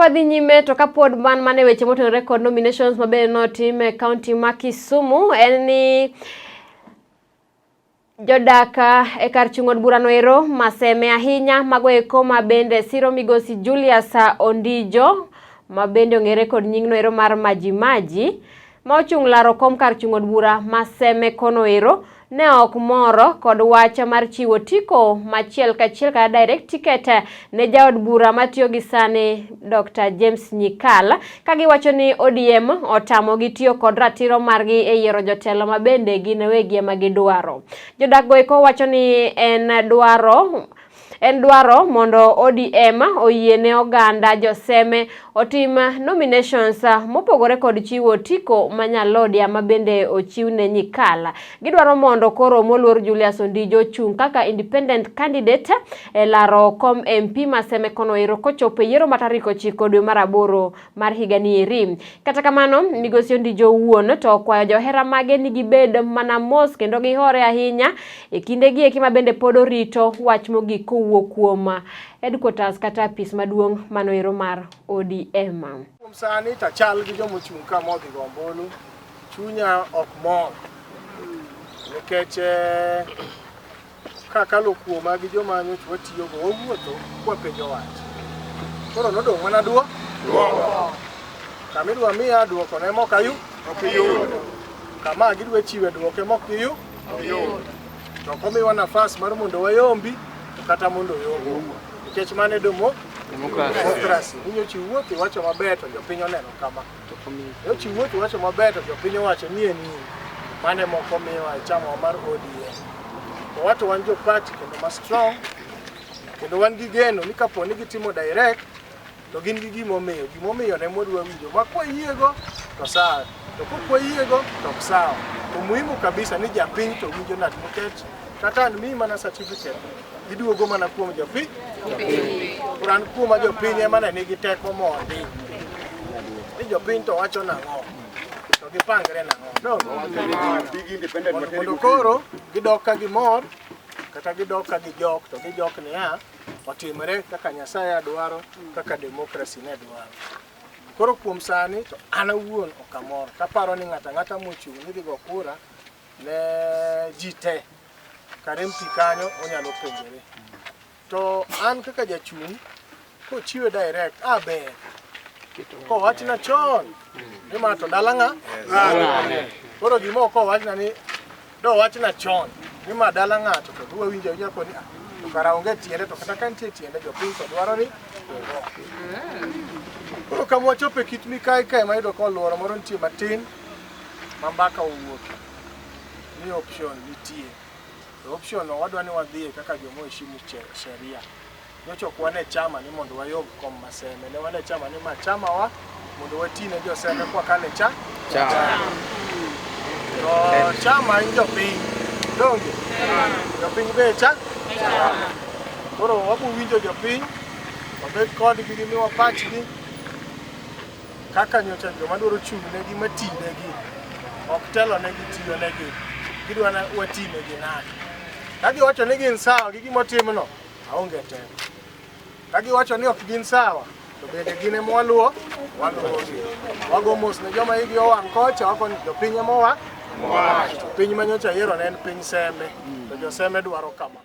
wadhi nyime to kapod mane weche motenore kod nominations mabe notim e county ma Kisumu en ni jodaka e kar chung'od burano ero maseme ahinya mago eko mabende siro migosi Julius Ondijo mabende ong'ere kod nyingno ero mar Majimaji ma ochung' laro kom kar chung'od bura maseme kono ero ne ok moro kod wach mar chiwo Otiko machiel kachiel ka direct ticket ne jaod bura matiyo gi sani Dr. James Nyikal ka giwacho ni ODM otamo gi tiyo kod ratiro margi e yiero jotelo mabende gin wegi ema gidwaro. Jodak go eko wacho ni en dwaro mondo ODM oyiene oganda joseme otim nominations mopogore kod chiwo Otiko Manyalodia mabende ochiwne Nyikal. Gidwaro mondo koro moluor Julius Ondijo chung' kaka independent candidate e laro kom MP maseme kono ero kochopo yiero ma tarik 9 dwe mar 8 mar higani eri. Kata kamano migosi Ondijo wuon to kwayo johera mage ni gibed mana mos kendo gihore ahinya e kinde gi eki mabende pod orito wach mogik kuom headquarters kata apis maduong' mano ero mar ODM. Sani ta chal gi jomo chung' ka modhi gombulu chunya ok mor nikech kakalo kuoma gi joma nyoch watiyo go owuotho kwa penjo wach koro nodong' mana duoko kamidwa miya duoko ne mok ayu kama gidwa chiwe duoke mok giyu to komiwa nafas mar mondo wayombi kata mondo yombo nikech mane demokrasi ninyo chiwuothi wacho maber to jopiny oneno kama yo chiwuothi wacho maber to jopiny wacho ni mane moko miwa chama mar ODM to wato wan jo party kendo ma strong kendo wan gi geno ni kapo ni gitimo direct to gin gi gimomiyo ne modwa winjo makwa yiego to sawa to kokwa yiego to sawa to muhimu kabisa ni japiny to winjo nat nikech kata mi mana certificate giduogo mana kuom jopiny kuran kuom jopiny ema ne nigi teko mondi ni jopiny to wacho nang'o to gipangre nang'o mondo koro gidok ka gimor kata gidok ka gijok to gijok ni otimre kaka Nyasaye dwaro kaka demokrasi ne dwaro. Koro kuom sani to an awuon ok amor kaparo ni ng'ata mochung' ni go kura ne jite karemti kanyo onyalo penjere to an kaka jachung' ko chiwe direct ber ko wachna chon ni ma to dalanga koro gimo ko wachna ni do wachna chon ni ma dalanga to dwa winjo jako ni to kara onge tiende to kata kan tiende jopiny to dwaro ni koro kamo chope kit mi kai ma yudo ko luoro moro nitie matin mambaka owuok ni option nitie option no wadwa ni wadhie kaka jomo heshimu sheria nyocho kwane chama ni mondo wayog kom maseme ne wane chama ni ma chama wa mondo watine jo seme kwa kale to chama injo piny donge jopiny becha koro wabu winjo jopiny wabed kod gi miwa pachgi kaka nyocha joma dwaro chung' negi matinde gi ok telo negi tiyo negi gidwa na watine gi nade kagi wacho ni gin sawa gi gimotimno aonge teko kagi wacho ni ok gin sawa to bende gin ema waluwo wago mos ne joma igi owang' kocha wako ni jopiny ema piny manyocha yiero ne en piny Seme to jo Seme dwaro kama